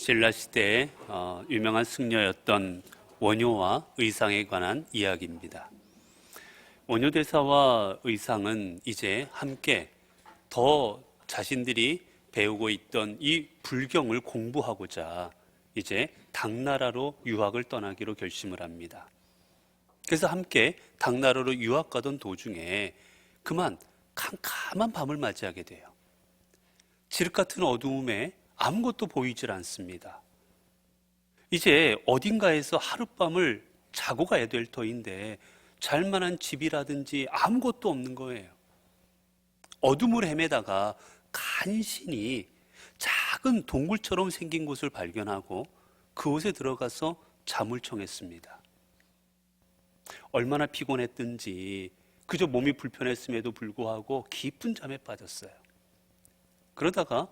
신라시대의 유명한 승려였던 원효와 의상에 관한 이야기입니다. 원효대사와 의상은 이제 함께 더 자신들이 배우고 있던 이 불경을 공부하고자 이제 당나라로 유학을 떠나기로 결심을 합니다. 그래서 함께 당나라로 유학 가던 도중에 그만 캄캄한 밤을 맞이하게 돼요. 칠흑 같은 어두움에 아무것도 보이질 않습니다. 이제 어딘가에서 하룻밤을 자고 가야 될 터인데 잘 만한 집이라든지 아무것도 없는 거예요. 어둠을 헤매다가 간신히 작은 동굴처럼 생긴 곳을 발견하고 그곳에 들어가서 잠을 청했습니다. 얼마나 피곤했든지 그저 몸이 불편했음에도 불구하고 깊은 잠에 빠졌어요. 그러다가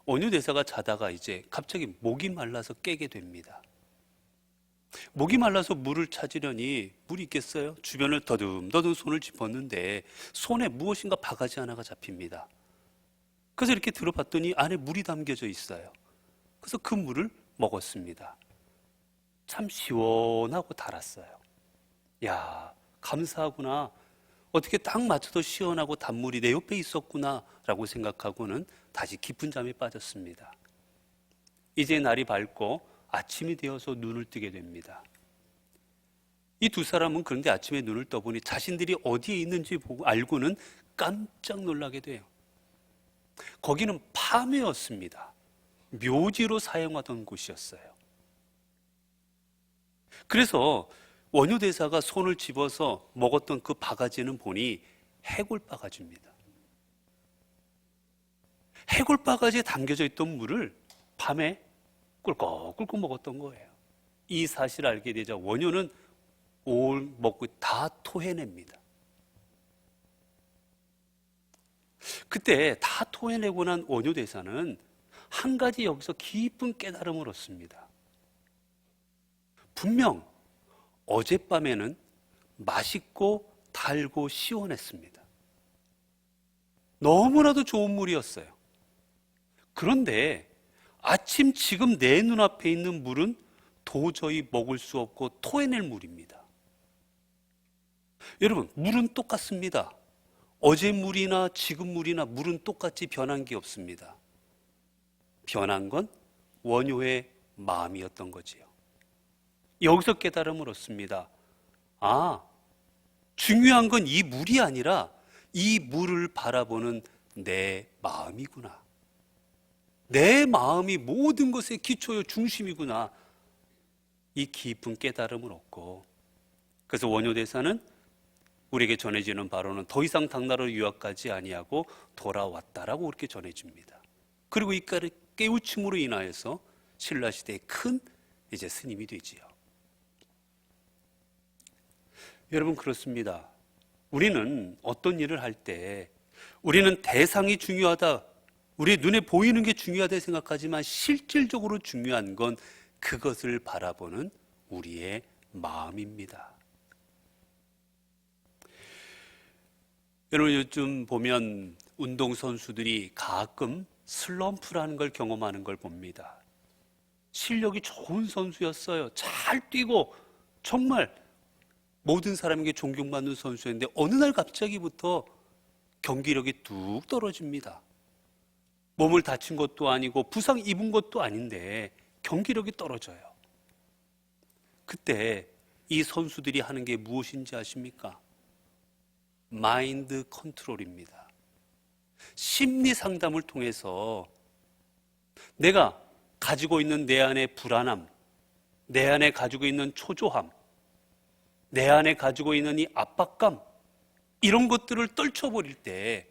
원효대사가 자다가 이제 갑자기 목이 말라서 깨게 됩니다. 목이 말라서 물을 찾으려니 물이 있겠어요? 주변을 더듬더듬 손을 짚었는데 손에 무엇인가 바가지 하나가 잡힙니다. 그래서 이렇게 들어봤더니 안에 물이 담겨져 있어요. 그래서 그 물을 먹었습니다. 참 시원하고 달았어요. 야, 감사하구나. 어떻게 딱 맞춰서 시원하고 단물이 내 옆에 있었구나 라고 생각하고는 다시 깊은 잠에 빠졌습니다. 이제 날이 밝고 아침이 되어서 눈을 뜨게 됩니다. 이 두 사람은 그런데 아침에 눈을 떠보니 자신들이 어디에 있는지 보고 알고는 깜짝 놀라게 돼요. 거기는 파묘였습니다. 묘지로 사용하던 곳이었어요. 그래서 원효대사가 손을 집어서 먹었던 그 바가지는 보니 해골바가지입니다. 해골바가지에 담겨져 있던 물을 밤에 꿀꺽꿀꺽 먹었던 거예요. 이 사실을 알게 되자 원효는 올 먹고 다 토해냅니다. 그때 다 토해내고 난 원효대사는 한 가지 여기서 깊은 깨달음을 얻습니다. 분명 어젯밤에는 맛있고 달고 시원했습니다. 너무나도 좋은 물이었어요. 그런데 아침 지금 내 눈앞에 있는 물은 도저히 먹을 수 없고 토해낼 물입니다. 여러분, 물은 똑같습니다. 어제 물이나 지금 물이나 물은 똑같이 변한 게 없습니다. 변한 건 원효의 마음이었던 거지요. 여기서 깨달음을 얻습니다. 아, 중요한 건 이 물이 아니라 이 물을 바라보는 내 마음이구나. 내 마음이 모든 것의 기초요 중심이구나. 이 깊은 깨달음을 얻고, 그래서 원효대사는 우리에게 전해지는 바로는 더 이상 당나라로 유학가지 아니하고 돌아왔다라고 그렇게 전해집니다. 그리고 이 깨우침으로 인하여서 신라시대의 큰 이제 스님이 되지요. 여러분, 그렇습니다. 우리는 어떤 일을 할 때 우리는 대상이 중요하다, 우리 눈에 보이는 게 중요하다 생각하지만 실질적으로 중요한 건 그것을 바라보는 우리의 마음입니다. 여러분, 요즘 보면 운동선수들이 가끔 슬럼프라는 걸 경험하는 걸 봅니다. 실력이 좋은 선수였어요. 잘 뛰고 정말 모든 사람에게 존경받는 선수였는데 어느 날 갑자기부터 경기력이 뚝 떨어집니다. 몸을 다친 것도 아니고 부상 입은 것도 아닌데 경기력이 떨어져요. 그때 이 선수들이 하는 게 무엇인지 아십니까? 마인드 컨트롤입니다. 심리 상담을 통해서 내가 가지고 있는 내 안의 불안함, 내 안에 가지고 있는 초조함, 내 안에 가지고 있는 이 압박감, 이런 것들을 떨쳐버릴 때,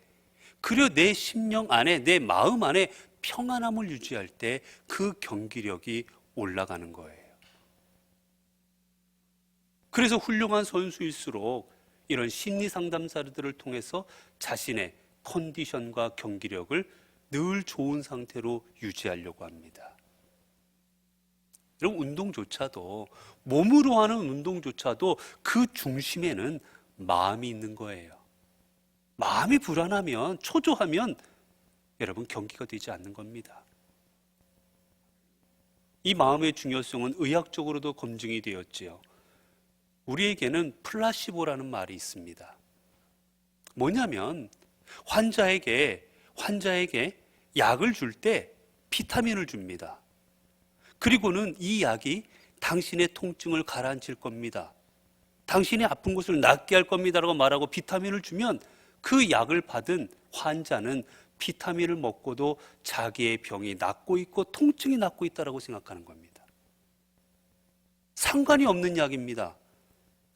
그려 내 심령 안에, 내 마음 안에 평안함을 유지할 때 그 경기력이 올라가는 거예요. 그래서 훌륭한 선수일수록 이런 심리 상담사들을 통해서 자신의 컨디션과 경기력을 늘 좋은 상태로 유지하려고 합니다. 이런 운동조차도, 몸으로 하는 운동조차도 그 중심에는 마음이 있는 거예요. 마음이 불안하면, 초조하면 여러분 경기가 되지 않는 겁니다. 이 마음의 중요성은 의학적으로도 검증이 되었지요. 우리에게는 플라시보라는 말이 있습니다. 뭐냐면 환자에게 약을 줄 때 비타민을 줍니다. 그리고는 이 약이 당신의 통증을 가라앉힐 겁니다. 당신이 아픈 곳을 낫게 할 겁니다라고 말하고 비타민을 주면 그 약을 받은 환자는 비타민을 먹고도 자기의 병이 낫고 있고 통증이 낫고 있다고 생각하는 겁니다. 상관이 없는 약입니다.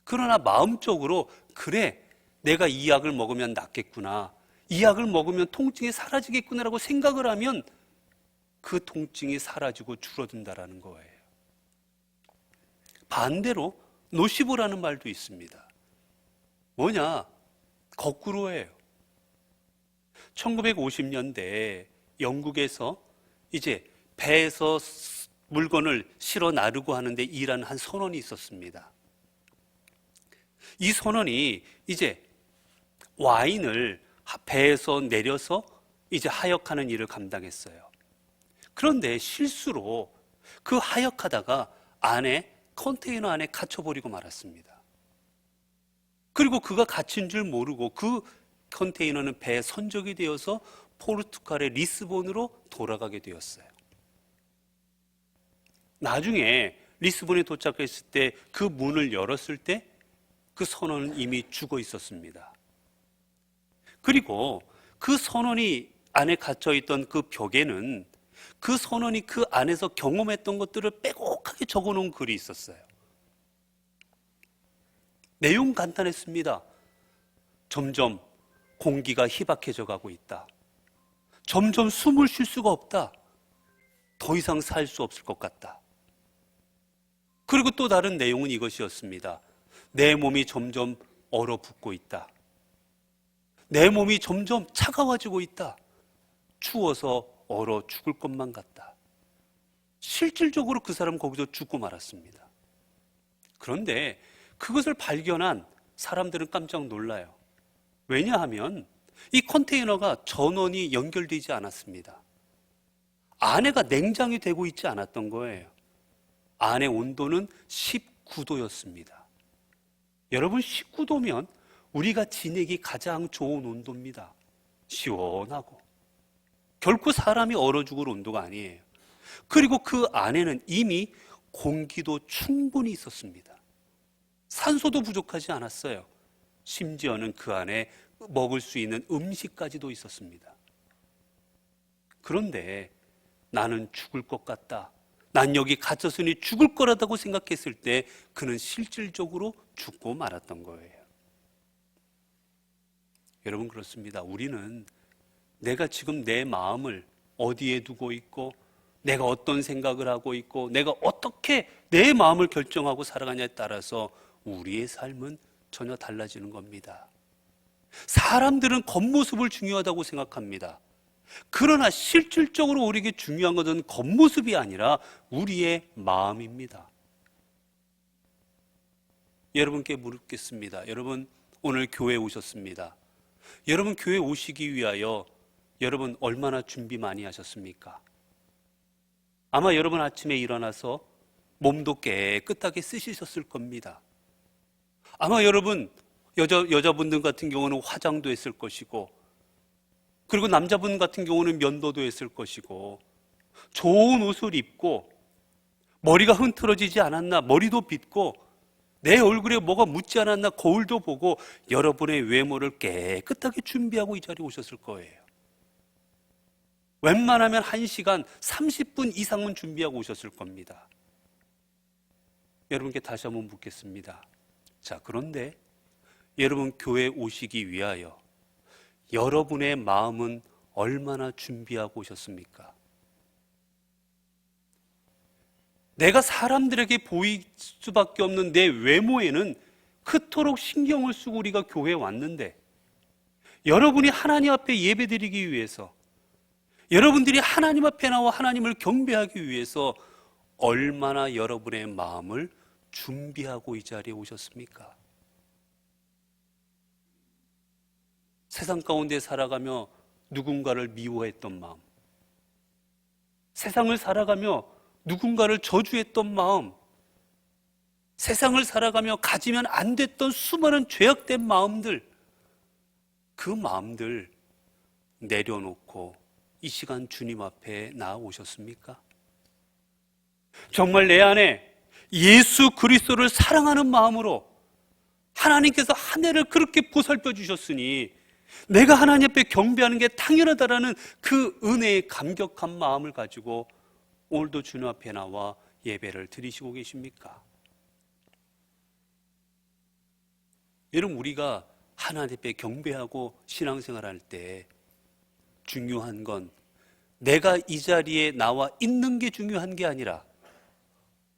그러나 마음적으로 그래, 내가 이 약을 먹으면 낫겠구나, 이 약을 먹으면 통증이 사라지겠구나라고 생각을 하면 그 통증이 사라지고 줄어든다라는 거예요. 반대로 노시보라는 말도 있습니다. 뭐냐? 거꾸로예요. 1950년대 영국에서 이제 배에서 물건을 실어 나르고 하는데 일하는 한 선원이 있었습니다. 이 선원이 이제 와인을 배에서 내려서 이제 하역하는 일을 감당했어요. 그런데 실수로 그 하역하다가 컨테이너 안에 갇혀버리고 말았습니다. 그리고 그가 갇힌 줄 모르고 그 컨테이너는 배에 선적이 되어서 포르투갈의 리스본으로 돌아가게 되었어요. 나중에 리스본에 도착했을 때 그 문을 열었을 때 그 선원은 이미 죽어 있었습니다. 그리고 그 선원이 안에 갇혀있던 그 벽에는 그 선원이 그 안에서 경험했던 것들을 빼곡하게 적어놓은 글이 있었어요. 내용 간단했습니다. 점점 공기가 희박해져 가고 있다. 점점 숨을 쉴 수가 없다. 더 이상 살 수 없을 것 같다. 그리고 또 다른 내용은 이것이었습니다. 내 몸이 점점 얼어붙고 있다. 내 몸이 점점 차가워지고 있다. 추워서 얼어 죽을 것만 같다. 실질적으로 그 사람 거기서 죽고 말았습니다. 그런데 그것을 발견한 사람들은 깜짝 놀라요. 왜냐하면 이 컨테이너가 전원이 연결되지 않았습니다. 안에가 냉장이 되고 있지 않았던 거예요. 안의 온도는 19도였습니다. 여러분, 19도면 우리가 지내기 가장 좋은 온도입니다. 시원하고. 결코 사람이 얼어 죽을 온도가 아니에요. 그리고 그 안에는 이미 공기도 충분히 있었습니다. 산소도 부족하지 않았어요. 심지어는 그 안에 먹을 수 있는 음식까지도 있었습니다. 그런데 나는 죽을 것 같다. 난 여기 갇혔으니 죽을 거라고 생각했을 때 그는 실질적으로 죽고 말았던 거예요. 여러분, 그렇습니다. 우리는 내가 지금 내 마음을 어디에 두고 있고, 내가 어떤 생각을 하고 있고, 내가 어떻게 내 마음을 결정하고 살아가냐에 따라서 우리의 삶은 전혀 달라지는 겁니다. 사람들은 겉모습을 중요하다고 생각합니다. 그러나 실질적으로 우리에게 중요한 것은 겉모습이 아니라 우리의 마음입니다. 여러분께 묻겠습니다. 여러분, 오늘 교회에 오셨습니다. 여러분, 교회에 오시기 위하여 여러분 얼마나 준비 많이 하셨습니까? 아마 여러분 아침에 일어나서 몸도 깨끗하게 씻으셨을 겁니다. 아마 여러분 여자분들 같은 경우는 화장도 했을 것이고, 그리고 남자분 같은 경우는 면도도 했을 것이고, 좋은 옷을 입고 머리가 흐트러지지 않았나, 머리도 빗고 내 얼굴에 뭐가 묻지 않았나 거울도 보고 여러분의 외모를 깨끗하게 준비하고 이 자리에 오셨을 거예요. 웬만하면 1시간 30분 이상은 준비하고 오셨을 겁니다. 여러분께 다시 한번 묻겠습니다. 자, 그런데 여러분 교회에 오시기 위하여 여러분의 마음은 얼마나 준비하고 오셨습니까? 내가 사람들에게 보일 수밖에 없는 내 외모에는 그토록 신경을 쓰고 우리가 교회에 왔는데, 여러분이 하나님 앞에 예배드리기 위해서, 여러분들이 하나님 앞에 나와 하나님을 경배하기 위해서 얼마나 여러분의 마음을 준비하고 이 자리에 오셨습니까? 세상 가운데 살아가며 누군가를 미워했던 마음, 세상을 살아가며 누군가를 저주했던 마음, 세상을 살아가며 가지면 안 됐던 수많은 죄악된 마음들, 그 마음들 내려놓고 이 시간 주님 앞에 나아오셨습니까? 정말 내 안에 예수 그리스도를 사랑하는 마음으로 하나님께서 한 해를 그렇게 보살펴 주셨으니 내가 하나님 앞에 경배하는 게 당연하다라는 그 은혜의 감격한 마음을 가지고 오늘도 주님 앞에 나와 예배를 드리시고 계십니까? 여러분, 우리가 하나님 앞에 경배하고 신앙생활할 때 중요한 건 내가 이 자리에 나와 있는 게 중요한 게 아니라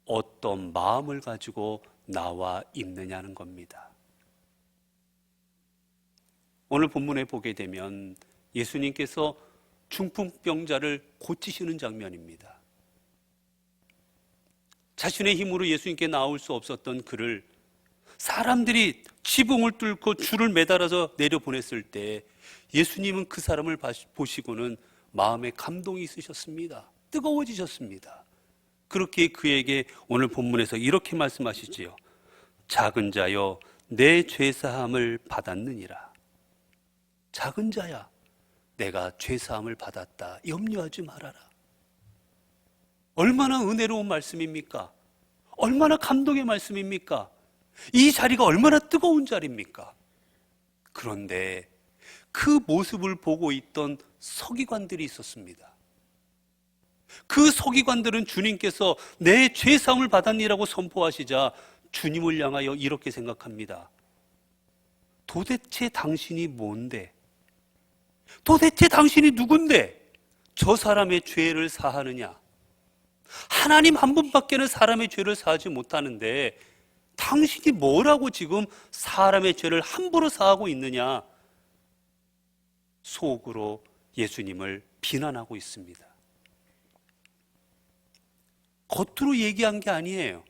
어떤 마음을 가지고 나와 있느냐는 겁니다. 오늘 본문에 보게 되면 예수님께서 중풍병자를 고치시는 장면입니다. 자신의 힘으로 예수님께 나올 수 없었던 그를 사람들이 지붕을 뚫고 줄을 매달아서 내려보냈을 때 예수님은 그 사람을 보시고는 마음에 감동이 있으셨습니다. 뜨거워지셨습니다. 그렇게 그에게 오늘 본문에서 이렇게 말씀하시지요. 작은 자여 내 죄사함을 받았느니라. 작은 자야, 내가 죄사함을 받았다. 염려하지 말아라. 얼마나 은혜로운 말씀입니까? 얼마나 감동의 말씀입니까? 이 자리가 얼마나 뜨거운 자리입니까? 그런데 그 모습을 보고 있던 서기관들이 있었습니다. 그 서기관들은 주님께서 내 죄사함을 받았니라고 선포하시자 주님을 향하여 이렇게 생각합니다. 도대체 당신이 뭔데? 도대체 당신이 누군데 저 사람의 죄를 사하느냐? 하나님 한 분밖에는 사람의 죄를 사하지 못하는데 당신이 뭐라고 지금 사람의 죄를 함부로 사하고 있느냐? 속으로 예수님을 비난하고 있습니다. 겉으로 얘기한 게 아니에요.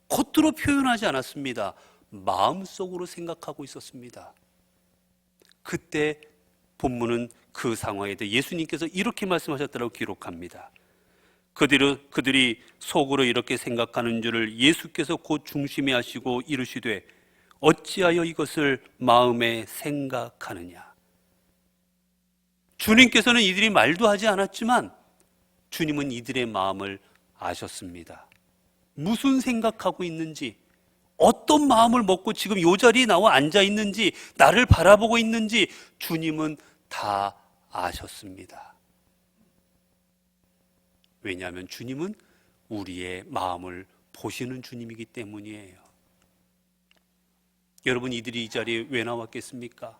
겉으로 표현하지 않았습니다. 마음속으로 생각하고 있었습니다. 그때 본문은 그 상황에 대해 예수님께서 이렇게 말씀하셨다고 기록합니다. 그들이 속으로 이렇게 생각하는 줄을 예수께서 곧 중심에 하시고 이르시되 어찌하여 이것을 마음에 생각하느냐. 주님께서는 이들이 말도 하지 않았지만 주님은 이들의 마음을 아셨습니다. 무슨 생각하고 있는지, 어떤 마음을 먹고 지금 이 자리에 나와 앉아 있는지, 나를 바라보고 있는지 주님은 다 아셨습니다. 왜냐하면 주님은 우리의 마음을 보시는 주님이기 때문이에요. 여러분, 이들이 이 자리에 왜 나왔겠습니까?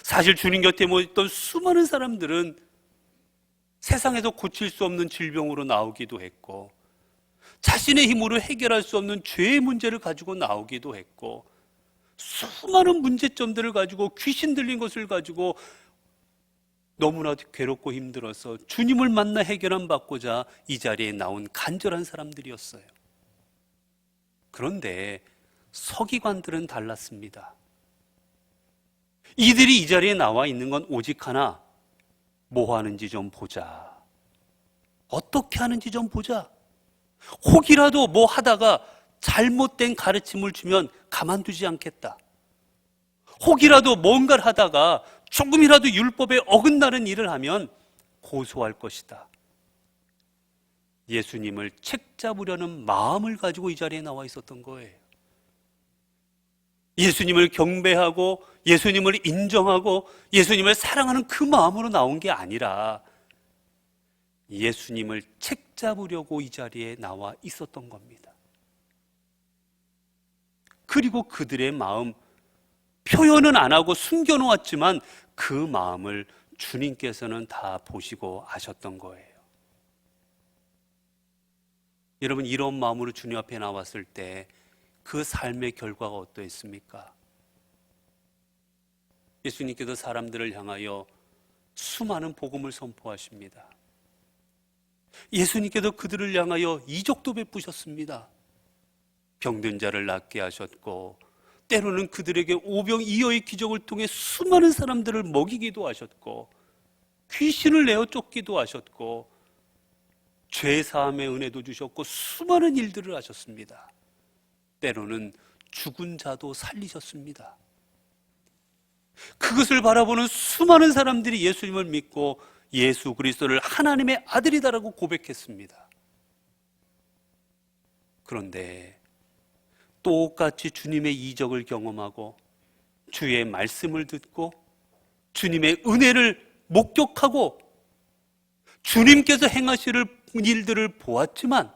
사실 주님 곁에 모였던 수많은 사람들은 세상에서 고칠 수 없는 질병으로 나오기도 했고, 자신의 힘으로 해결할 수 없는 죄의 문제를 가지고 나오기도 했고, 수많은 문제점들을 가지고 귀신 들린 것을 가지고 너무나 괴롭고 힘들어서 주님을 만나 해결함 받고자 이 자리에 나온 간절한 사람들이었어요. 그런데 서기관들은 달랐습니다. 이들이 이 자리에 나와 있는 건 오직 하나, 뭐 하는지 좀 보자. 어떻게 하는지 좀 보자. 혹이라도 뭐 하다가 잘못된 가르침을 주면 가만두지 않겠다. 혹이라도 뭔가를 하다가 조금이라도 율법에 어긋나는 일을 하면 고소할 것이다. 예수님을 책잡으려는 마음을 가지고 이 자리에 나와 있었던 거예요. 예수님을 경배하고 예수님을 인정하고 예수님을 사랑하는 그 마음으로 나온 게 아니라 예수님을 책잡으려고 이 자리에 나와 있었던 겁니다. 그리고 그들의 마음, 표현은 안 하고 숨겨놓았지만 그 마음을 주님께서는 다 보시고 아셨던 거예요. 여러분, 이런 마음으로 주님 앞에 나왔을 때 그 삶의 결과가 어떠했습니까? 예수님께서 사람들을 향하여 수많은 복음을 선포하십니다. 예수님께서 그들을 향하여 이적도 베푸셨습니다. 병든 자를 낫게 하셨고, 때로는 그들에게 오병이어의 기적을 통해 수많은 사람들을 먹이기도 하셨고, 귀신을 내어 쫓기도 하셨고, 죄사함의 은혜도 주셨고 수많은 일들을 하셨습니다. 때로는 죽은 자도 살리셨습니다. 그것을 바라보는 수많은 사람들이 예수님을 믿고 예수 그리스도를 하나님의 아들이다라고 고백했습니다. 그런데 똑같이 주님의 이적을 경험하고 주의 말씀을 듣고 주님의 은혜를 목격하고 주님께서 행하실 일들을 보았지만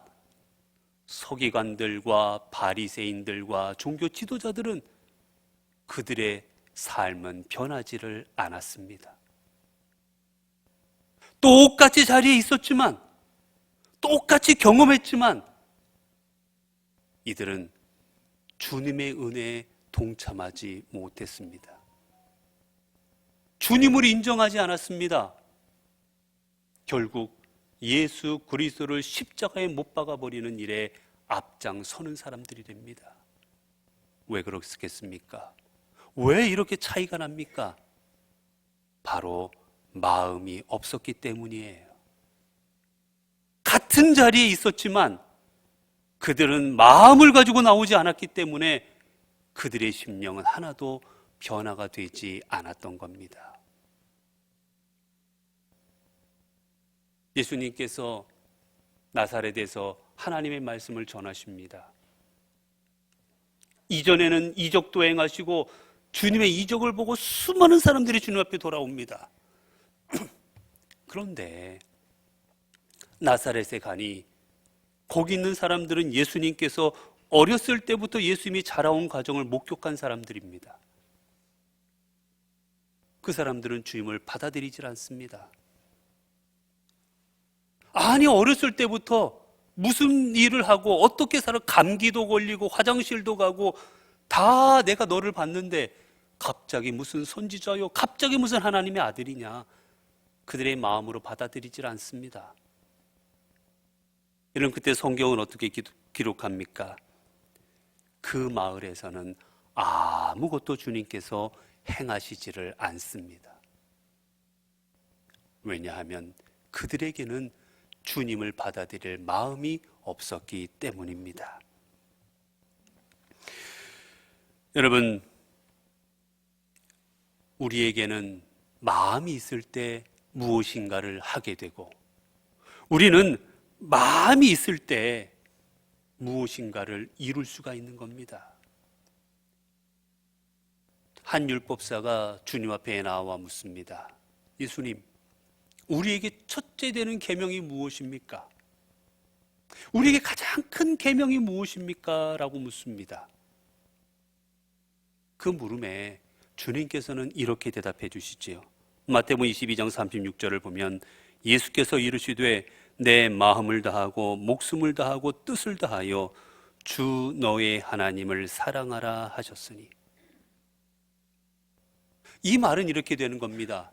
서기관들과 바리새인들과 종교 지도자들은 그들의 삶은 변하지를 않았습니다. 똑같이 자리에 있었지만, 똑같이 경험했지만 이들은 주님의 은혜에 동참하지 못했습니다. 주님을 인정하지 않았습니다. 결국 예수 그리스도를 십자가에 못 박아버리는 일에 앞장서는 사람들이 됩니다. 왜 그렇겠습니까? 왜 이렇게 차이가 납니까? 바로 마음이 없었기 때문이에요. 같은 자리에 있었지만 그들은 마음을 가지고 나오지 않았기 때문에 그들의 심령은 하나도 변화가 되지 않았던 겁니다. 예수님께서 나사렛에서 하나님의 말씀을 전하십니다. 이전에는 이적도 행하시고 주님의 이적을 보고 수많은 사람들이 주님 앞에 돌아옵니다. 그런데 나사렛에 가니 거기 있는 사람들은 예수님께서 어렸을 때부터 예수님이 자라온 과정을 목격한 사람들입니다. 그 사람들은 주님을 받아들이질 않습니다. 아니, 어렸을 때부터 무슨 일을 하고 어떻게 살아, 감기도 걸리고 화장실도 가고 다 내가 너를 봤는데 갑자기 무슨 선지자요, 갑자기 무슨 하나님의 아들이냐, 그들의 마음으로 받아들이질 않습니다. 이런 그때 성경은 어떻게 기록합니까? 그 마을에서는 아무것도 주님께서 행하시지를 않습니다. 왜냐하면 그들에게는 주님을 받아들일 마음이 없었기 때문입니다. 여러분, 우리에게는 마음이 있을 때 무엇인가를 하게 되고, 우리는 마음이 있을 때 무엇인가를 이룰 수가 있는 겁니다. 한 율법사가 주님 앞에 나와 묻습니다. 예수님, 우리에게 첫째 되는 계명이 무엇입니까? 우리에게 가장 큰 계명이 무엇입니까? 라고 묻습니다. 그 물음에 주님께서는 이렇게 대답해 주시지요. 마태복음 22장 36절을 보면 예수께서 이르시되 내 마음을 다하고 목숨을 다하고 뜻을 다하여 주 너의 하나님을 사랑하라 하셨으니, 이 말은 이렇게 되는 겁니다.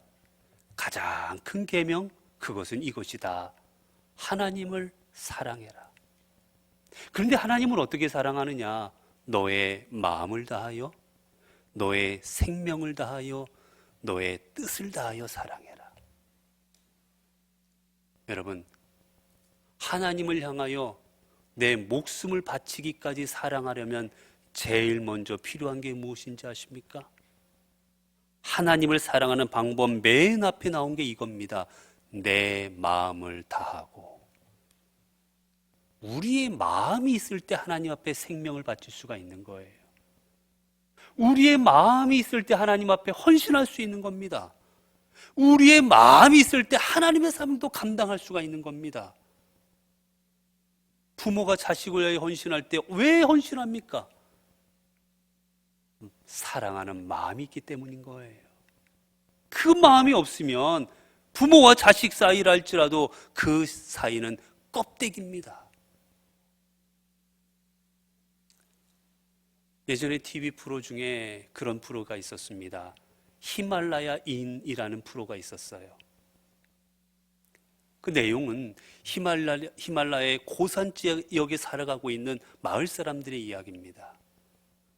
가장 큰 계명, 그것은 이것이다. 하나님을 사랑해라. 그런데 하나님을 어떻게 사랑하느냐? 너의 마음을 다하여, 너의 생명을 다하여, 너의 뜻을 다하여 사랑해라. 여러분, 하나님을 향하여 내 목숨을 바치기까지 사랑하려면 제일 먼저 필요한 게 무엇인지 아십니까? 하나님을 사랑하는 방법 맨 앞에 나온 게 이겁니다. 내 마음을 다하고. 우리의 마음이 있을 때 하나님 앞에 생명을 바칠 수가 있는 거예요. 우리의 마음이 있을 때 하나님 앞에 헌신할 수 있는 겁니다. 우리의 마음이 있을 때 하나님의 삶도 감당할 수가 있는 겁니다. 부모가 자식을 위해 헌신할 때 왜 헌신합니까? 사랑하는 마음이 있기 때문인 거예요. 그 마음이 없으면 부모와 자식 사이라 할지라도 그 사이는 껍데기입니다. 예전에 TV 프로 중에 그런 프로가 있었습니다. 히말라야인이라는 프로가 있었어요. 그 내용은 히말라야의 고산 지역에 살아가고 있는 마을 사람들의 이야기입니다.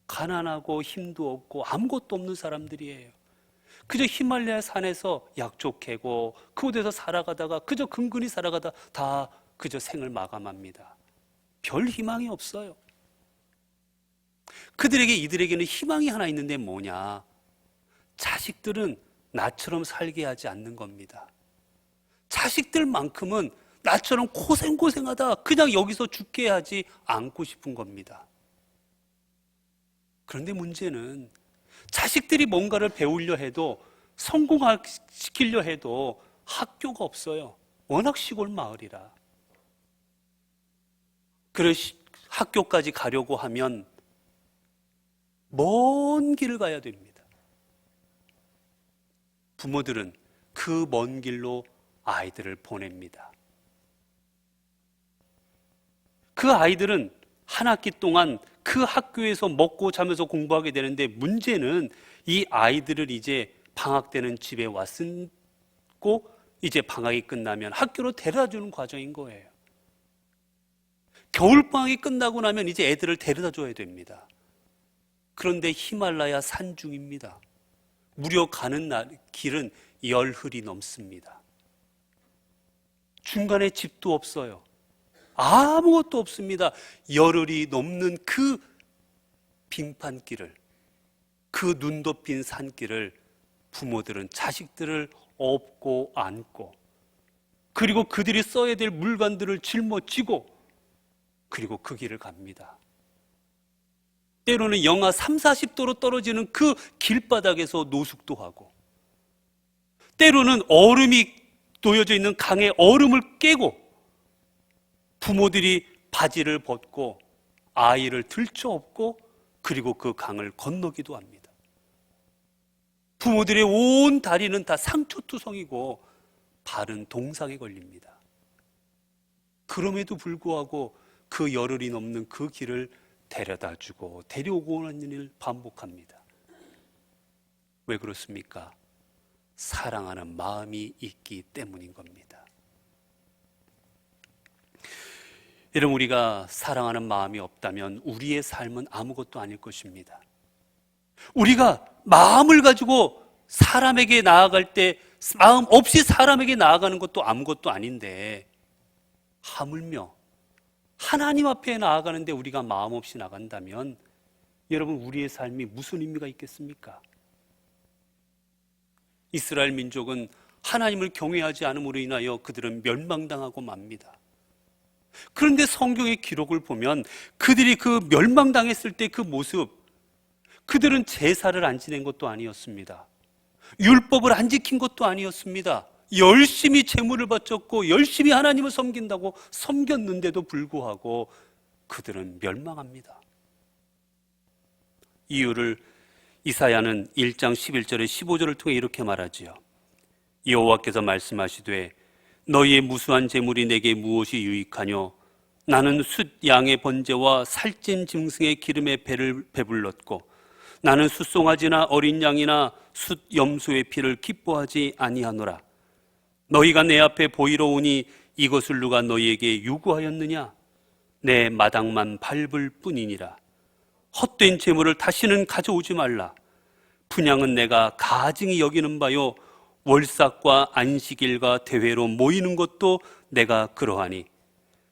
가난하고 힘도 없고 아무것도 없는 사람들이에요. 그저 히말라야 산에서 약초 캐고 그곳에서 살아가다가 그저 근근히 살아가다 다 그저 생을 마감합니다. 별 희망이 없어요. 이들에게는 희망이 하나 있는데 뭐냐? 자식들은 나처럼 살게 하지 않는 겁니다. 자식들만큼은 나처럼 고생하다 그냥 여기서 죽게 하지 않고 싶은 겁니다. 그런데 문제는 자식들이 뭔가를 배우려 해도 성공시키려 해도 학교가 없어요. 워낙 시골 마을이라. 그래서 학교까지 가려고 하면 먼 길을 가야 됩니다. 부모들은 그 먼 길로 아이들을 보냅니다. 그 아이들은 한 학기 동안 그 학교에서 먹고 자면서 공부하게 되는데 문제는 이 아이들을 이제 방학 때는 집에 왔고 이제 방학이 끝나면 학교로 데려다 주는 과정인 거예요. 겨울방학이 끝나고 나면 이제 애들을 데려다 줘야 됩니다. 그런데 히말라야 산중입니다. 무려 가는 길은 열흘이 넘습니다. 중간에 집도 없어요. 아무것도 없습니다. 열흘이 넘는 그 빙판길을, 그 눈 덮인 산길을 부모들은 자식들을 업고 안고, 그리고 그들이 써야 될 물건들을 짊어지고, 그리고 그 길을 갑니다. 때로는 영하 30~40도로 떨어지는 그 길바닥에서 노숙도 하고, 때로는 얼음이 놓여져 있는 강의 얼음을 깨고 부모들이 바지를 벗고 아이를 들쳐업고 그리고 그 강을 건너기도 합니다. 부모들의 온 다리는 다 상처투성이고 발은 동상에 걸립니다. 그럼에도 불구하고 그 열흘이 넘는 그 길을 데려다주고 데려오고 오는 일을 반복합니다. 왜 그렇습니까? 사랑하는 마음이 있기 때문인 겁니다. 여러분, 우리가 사랑하는 마음이 없다면 우리의 삶은 아무것도 아닐 것입니다. 우리가 마음을 가지고 사람에게 나아갈 때 마음 없이 사람에게 나아가는 것도 아무것도 아닌데, 하물며 하나님 앞에 나아가는데 우리가 마음 없이 나간다면 여러분, 우리의 삶이 무슨 의미가 있겠습니까? 이스라엘 민족은 하나님을 경외하지 않음으로 인하여 그들은 멸망당하고 맙니다. 그런데 성경의 기록을 보면 그들이 그 멸망당했을 때 그 모습, 그들은 제사를 안 지낸 것도 아니었습니다. 율법을 안 지킨 것도 아니었습니다. 열심히 제물을 바쳤고 열심히 하나님을 섬긴다고 섬겼는데도 불구하고 그들은 멸망합니다. 이유를 이사야는 1장 11절에 15절을 통해 이렇게 말하지요. 여호와께서 말씀하시되 너희의 무수한 제물이 내게 무엇이 유익하뇨? 나는 숫 양의 번제와 살찐 짐승의 기름에 배를 배불렀고 나는 숫송아지나 어린 양이나 숫 염소의 피를 기뻐하지 아니하노라. 너희가 내 앞에 보이러 오니 이것을 누가 너희에게 요구하였느냐? 내 마당만 밟을 뿐이니라. 헛된 제물을 다시는 가져오지 말라. 분향은 내가 가증히 여기는 바요 월삭과 안식일과 대회로 모이는 것도 내가 그러하니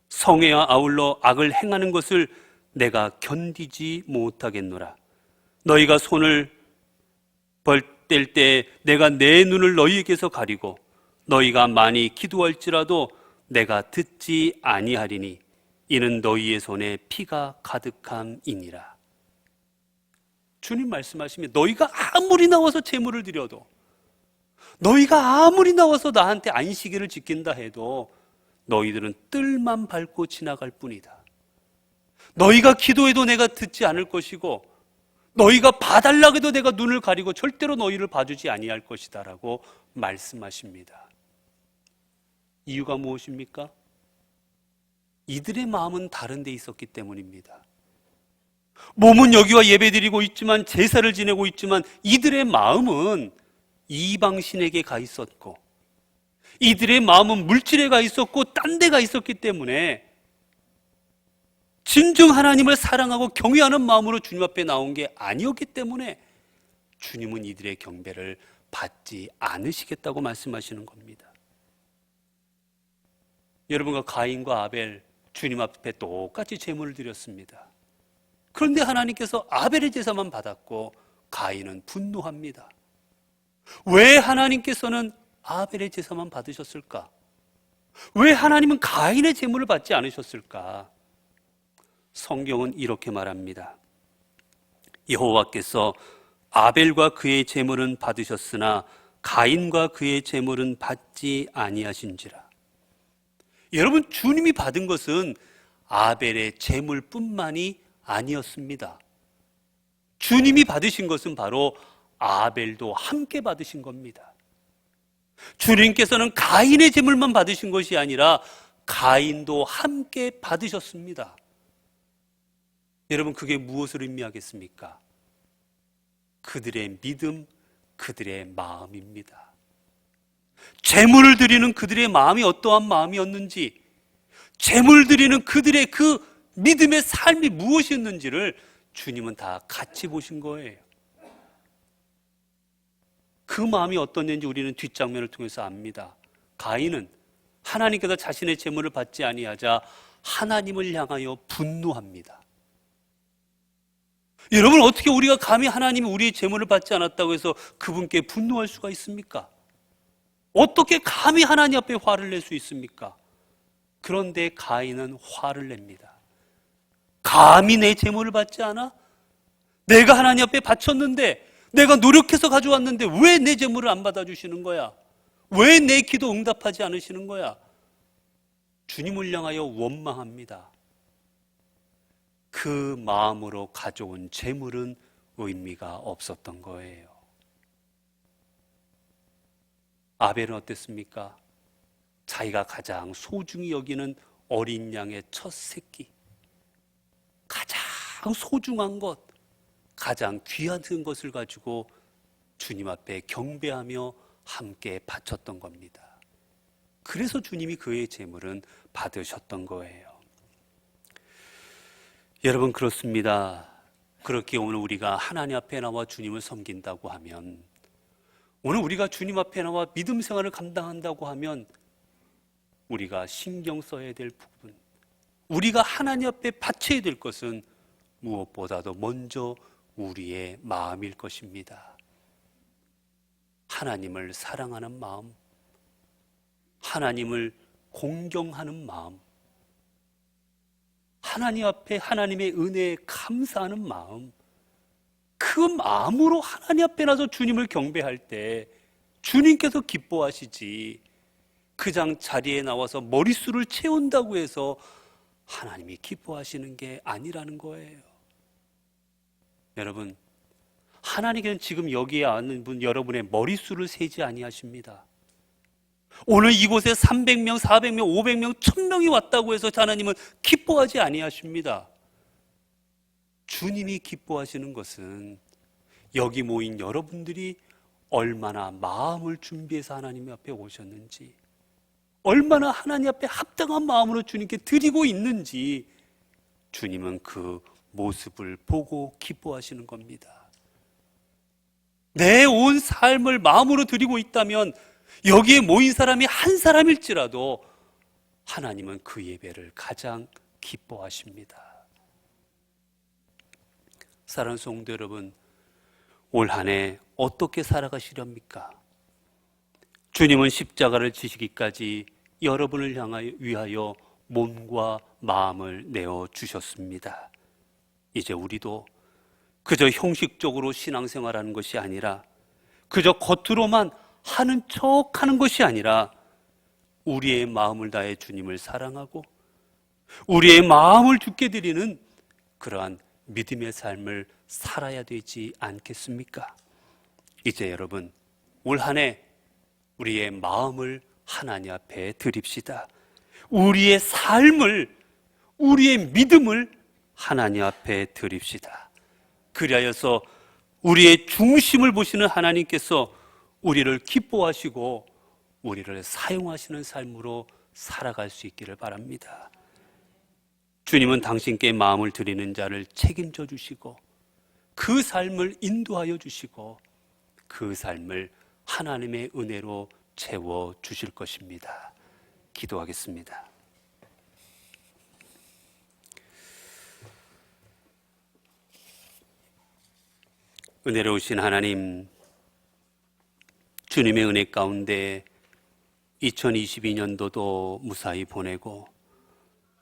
성회와 아울러 악을 행하는 것을 내가 견디지 못하겠노라. 너희가 손을 벌뗄 때 내가 내 눈을 너희에게서 가리고 너희가 많이 기도할지라도 내가 듣지 아니하리니 이는 너희의 손에 피가 가득함이니라. 주님 말씀하시면 너희가 아무리 나와서 제물을 드려도, 너희가 아무리 나와서 나한테 안식일을 지킨다 해도 너희들은 뜰만 밟고 지나갈 뿐이다. 너희가 기도해도 내가 듣지 않을 것이고 너희가 봐달라고 해도 내가 눈을 가리고 절대로 너희를 봐주지 아니할 것이다 라고 말씀하십니다. 이유가 무엇입니까? 이들의 마음은 다른 데 있었기 때문입니다. 몸은 여기와 예배드리고 있지만, 제사를 지내고 있지만 이들의 마음은 이방신에게 가 있었고 이들의 마음은 물질에 가 있었고 딴 데 가 있었기 때문에 진정 하나님을 사랑하고 경외하는 마음으로 주님 앞에 나온 게 아니었기 때문에 주님은 이들의 경배를 받지 않으시겠다고 말씀하시는 겁니다. 여러분과 가인과 아벨 주님 앞에 똑같이 제물을 드렸습니다. 그런데 하나님께서 아벨의 제사만 받았고 가인은 분노합니다. 왜 하나님께서는 아벨의 제사만 받으셨을까? 왜 하나님은 가인의 제물을 받지 않으셨을까? 성경은 이렇게 말합니다. 여호와께서 아벨과 그의 제물은 받으셨으나 가인과 그의 제물은 받지 아니하신지라. 여러분, 주님이 받은 것은 아벨의 제물뿐만이 아니었습니다. 주님이 받으신 것은 바로 아벨도 함께 받으신 겁니다. 주님께서는 가인의 제물만 받으신 것이 아니라 가인도 함께 받으셨습니다. 여러분, 그게 무엇을 의미하겠습니까? 그들의 믿음, 그들의 마음입니다. 제물을 드리는 그들의 마음이 어떠한 마음이었는지, 제물 드리는 그들의 그 믿음의 삶이 무엇이었는지를 주님은 다 같이 보신 거예요. 그 마음이 어떠했는지 우리는 뒷장면을 통해서 압니다. 가인은 하나님께서 자신의 제물을 받지 아니하자 하나님을 향하여 분노합니다. 여러분, 어떻게 우리가 감히 하나님이 우리의 제물을 받지 않았다고 해서 그분께 분노할 수가 있습니까? 어떻게 감히 하나님 앞에 화를 낼 수 있습니까? 그런데 가인은 화를 냅니다. 감히 내 제물을 받지 않아? 내가 하나님 앞에 바쳤는데, 내가 노력해서 가져왔는데 왜 내 제물을 안 받아주시는 거야? 왜 내 기도 응답하지 않으시는 거야? 주님을 향하여 원망합니다. 그 마음으로 가져온 제물은 의미가 없었던 거예요. 아벨은 어땠습니까? 자기가 가장 소중히 여기는 어린 양의 첫 새끼, 가장 소중한 것, 가장 귀한 것을 가지고 주님 앞에 경배하며 함께 바쳤던 겁니다. 그래서 주님이 그의 제물은 받으셨던 거예요. 여러분, 그렇습니다. 그렇게 오늘 우리가 하나님 앞에 나와 주님을 섬긴다고 하면, 오늘 우리가 주님 앞에 나와 믿음 생활을 감당한다고 하면 우리가 신경 써야 될 부분, 우리가 하나님 앞에 바쳐야 될 것은 무엇보다도 먼저 우리의 마음일 것입니다. 하나님을 사랑하는 마음, 하나님을 공경하는 마음, 하나님 앞에 하나님의 은혜에 감사하는 마음, 그 마음으로 하나님 앞에 나서 주님을 경배할 때 주님께서 기뻐하시지, 그냥 자리에 나와서 머릿수를 채운다고 해서 하나님이 기뻐하시는 게 아니라는 거예요. 여러분, 하나님께서는 지금 여기에 앉는 분 여러분의 머릿수를 세지 아니하십니다. 오늘 이곳에 300명, 400명, 500명, 1000명이 왔다고 해서 하나님은 기뻐하지 아니하십니다. 주님이 기뻐하시는 것은 여기 모인 여러분들이 얼마나 마음을 준비해서 하나님 앞에 오셨는지, 얼마나 하나님 앞에 합당한 마음으로 주님께 드리고 있는지 주님은 그 모습을 보고 기뻐하시는 겁니다. 내 온 삶을 마음으로 드리고 있다면 여기에 모인 사람이 한 사람일지라도 하나님은 그 예배를 가장 기뻐하십니다. 사랑하는 성도 여러분, 올 한 해 어떻게 살아가시렵니까? 주님은 십자가를 지시기까지 여러분을 위하여 몸과 마음을 내어 주셨습니다. 이제 우리도 그저 형식적으로 신앙생활하는 것이 아니라, 그저 겉으로만 하는 척하는 것이 아니라, 우리의 마음을 다해 주님을 사랑하고 우리의 마음을 주께 드리는 그러한 믿음의 삶을 살아야 되지 않겠습니까? 이제 여러분, 올 한 해 우리의 마음을 하나님 앞에 드립시다. 우리의 삶을, 우리의 믿음을 하나님 앞에 드립시다. 그리하여서 우리의 중심을 보시는 하나님께서 우리를 기뻐하시고 우리를 사용하시는 삶으로 살아갈 수 있기를 바랍니다. 주님은 당신께 마음을 드리는 자를 책임져 주시고 그 삶을 인도하여 주시고 그 삶을 하나님의 은혜로 채워 주실 것입니다. 기도하겠습니다. 은혜로우신 하나님, 주님의 은혜 가운데 2022년도도 무사히 보내고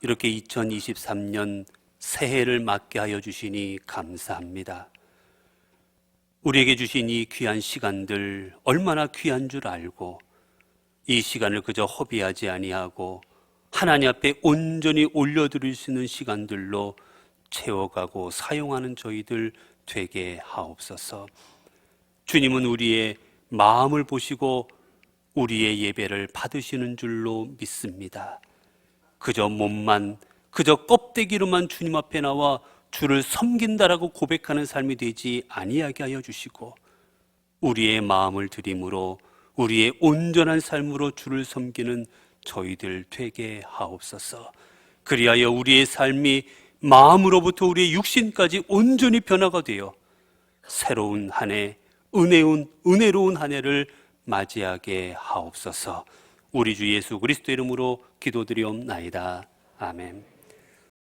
이렇게 2023년 새해를 맞게 하여 주시니 감사합니다. 우리에게 주신 이 귀한 시간들 얼마나 귀한 줄 알고 이 시간을 그저 허비하지 아니하고 하나님 앞에 온전히 올려드릴 수 있는 시간들로 채워가고 사용하는 저희들 되게 하옵소서. 주님은 우리의 마음을 보시고 우리의 예배를 받으시는 줄로 믿습니다. 그저 몸만, 그저 껍데기로만 주님 앞에 나와 주를 섬긴다라고 고백하는 삶이 되지 아니하게 하여 주시고 우리의 마음을 드림으로 우리의 온전한 삶으로 주를 섬기는 저희들 되게 하옵소서. 그리하여 우리의 삶이 마음으로부터 우리의 육신까지 온전히 변화가 되어 새로운 한 해, 은혜로운 한 해를 맞이하게 하옵소서. 우리 주 예수 그리스도 이름으로 기도드리옵나이다. 아멘.